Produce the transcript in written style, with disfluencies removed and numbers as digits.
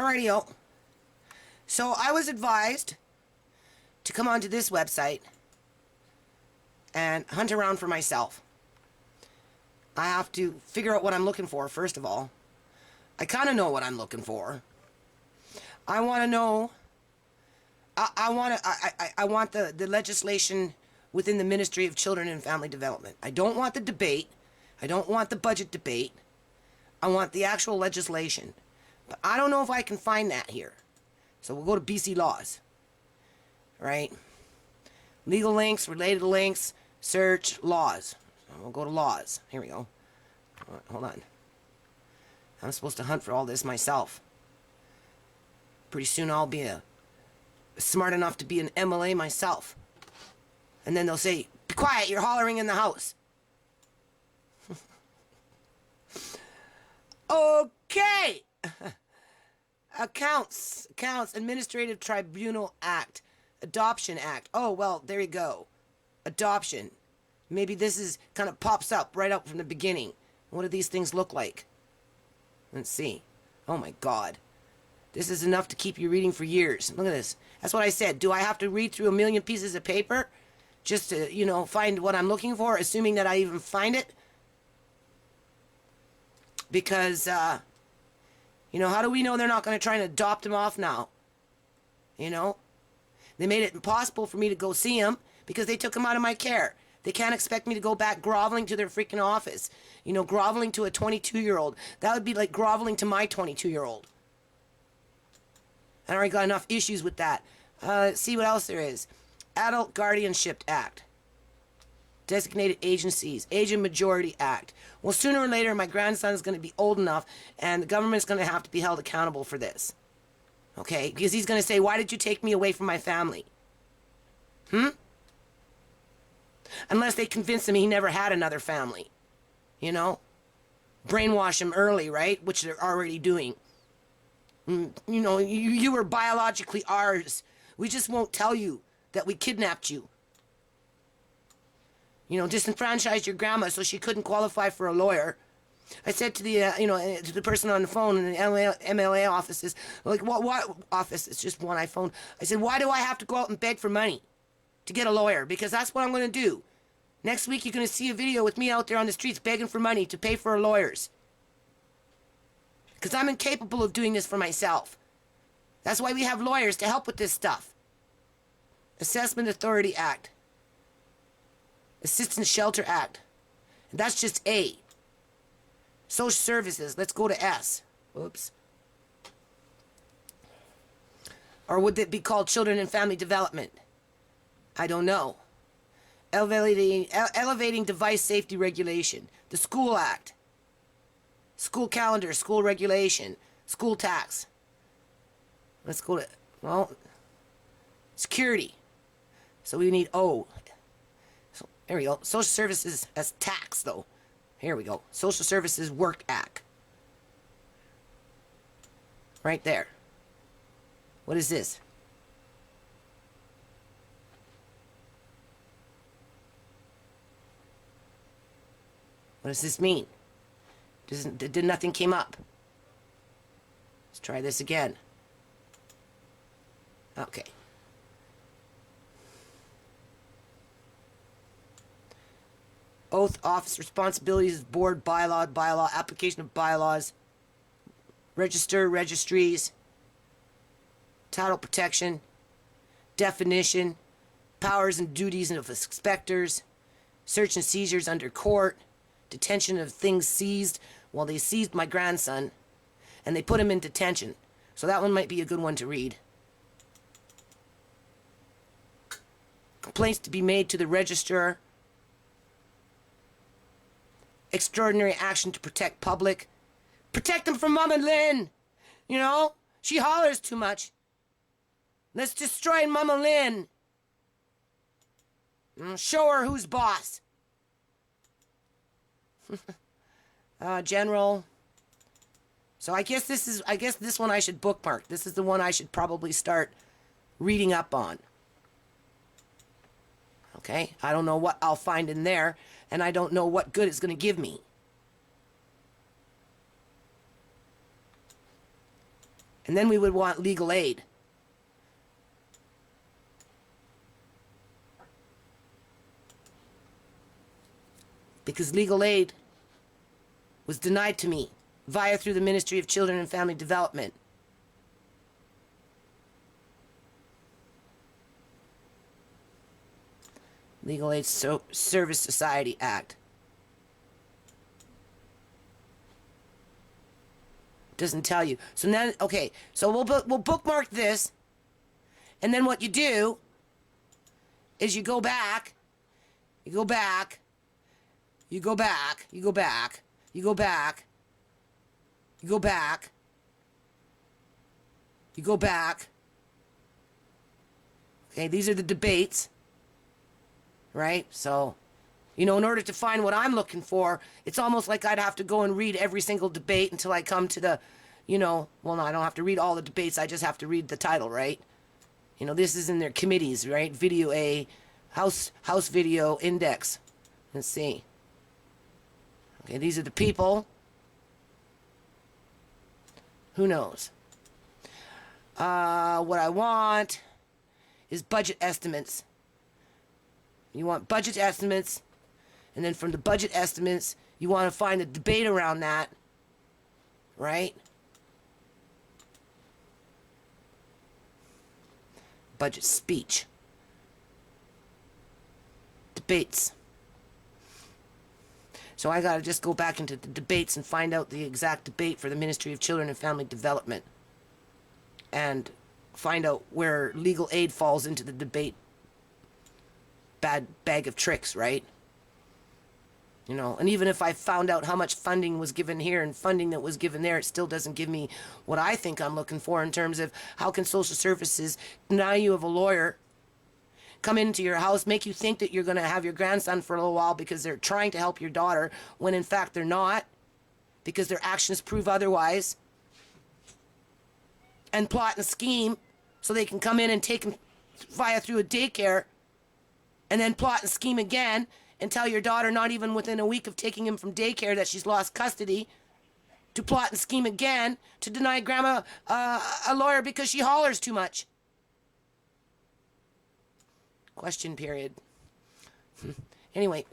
Alrighty-o. So I was advised to come onto this website and hunt around for myself. I have to figure out what I'm looking for, first of all. I kind of know what I'm looking for. I want to know... I want the legislation within the Ministry of Children and Family Development. I don't want the debate. I don't want the budget debate. I want the actual legislation. But I don't know if I can find that here. So we'll go to BC Laws. Right? Legal links, related links, search, laws. So we'll go to laws. Here we go. Hold on. I'm supposed to hunt for all this myself. Pretty soon I'll be smart enough to be an MLA myself. And then they'll say, "Be quiet, you're hollering in the house." Okay. Accounts, Administrative Tribunal Act, Adoption Act. Oh, well, there you go. Adoption. Maybe this is kind of pops up right up from the beginning. What do these things look like? Let's see. Oh my God. This is enough to keep you reading for years. Look at this. That's what I said. Do I have to read through a million pieces of paper just to, you know, find what I'm looking for, assuming that I even find it? Because, you know, how do we know they're not going to try and adopt him off now? You know? They made it impossible for me to go see him because they took him out of my care. They can't expect me to go back groveling to their freaking office. You know, groveling to a 22-year-old. That would be like groveling to my 22-year-old. I already got enough issues with that. Let's see what else there is. Adult Guardianship Act. Designated Agencies. Agent Majority Act. Well, sooner or later, my grandson is going to be old enough, and the government's going to have to be held accountable for this. Okay? Because he's going to say, "Why did you take me away from my family?" Unless they convince him he never had another family. You know? Brainwash him early, right? Which they're already doing. You know, you were biologically ours. We just won't tell you that we kidnapped you. You know, disenfranchised your grandma so she couldn't qualify for a lawyer. I said to the, you know, to the person on the phone in the MLA offices, like, what office? It's just one iPhone. I said, "Why do I have to go out and beg for money to get a lawyer?" Because that's what I'm going to do. Next week, you're going to see a video with me out there on the streets begging for money to pay for lawyers. Because I'm incapable of doing this for myself. That's why we have lawyers to help with this stuff. Assessment Authority Act. Assistance Shelter Act. And that's just A. Social Services. Let's go to S. Oops. Or would it be called Children and Family Development? I don't know. Elevating Device Safety Regulation. The School Act. School calendar, school regulation, school tax. Let's go to, well, security. So we need O. So there we go. Social Services as tax, though. Here we go. Social Services Work Act. Right there. What is this? What does this mean? Did nothing came up. Let's try this again. Okay. Oath, office, responsibilities, board, bylaw, application of bylaws, register, registries, title protection, definition, powers and duties of inspectors, search and seizures under court, detention of things seized. Well, they seized my grandson, and they put him in detention. So that one might be a good one to read. Complaints to be made to the registrar. Extraordinary action to protect public. Protect them from Mama Lynn! You know? She hollers too much. Let's destroy Mama Lynn. Show her who's boss. General. So I guess this one I should bookmark. This is the one I should probably start reading up on. Okay? I don't know what I'll find in there, and I don't know what good it's going to give me. And then we would want legal aid. Because legal aid was denied to me via through the Ministry of Children and Family Development. Legal Aid Service Society Act. Doesn't tell you. So now, okay, so we'll bookmark this, and then what you do is you go back, you go back, you go back, you go back, you go back, you go back, you go back. Okay, these are the debates, right? So, you know, in order to find what I'm looking for, it's almost like I'd have to go and read every single debate until I come to the, you know, well, no, I don't have to read all the debates. I just have to read the title, right? You know, this is in their committees, right? Video A, House Video Index. Let's see. Okay, these are the people. Who knows? What I want is budget estimates. You want budget estimates, and then from the budget estimates, you want to find the debate around that, right? Budget speech. Debates. So I got to just go back into the debates and find out the exact debate for the Ministry of Children and Family Development. And find out where legal aid falls into the debate bad bag of tricks, right? You know, and even if I found out how much funding was given here and funding that was given there, it still doesn't give me what I think I'm looking for in terms of how can social services deny you of a lawyer, come into your house, make you think that you're going to have your grandson for a little while because they're trying to help your daughter, when in fact they're not, because their actions prove otherwise, and plot and scheme so they can come in and take him via through a daycare, and then plot and scheme again and tell your daughter not even within a week of taking him from daycare that she's lost custody, to plot and scheme again to deny grandma a lawyer because she hollers too much. Question period. Anyway.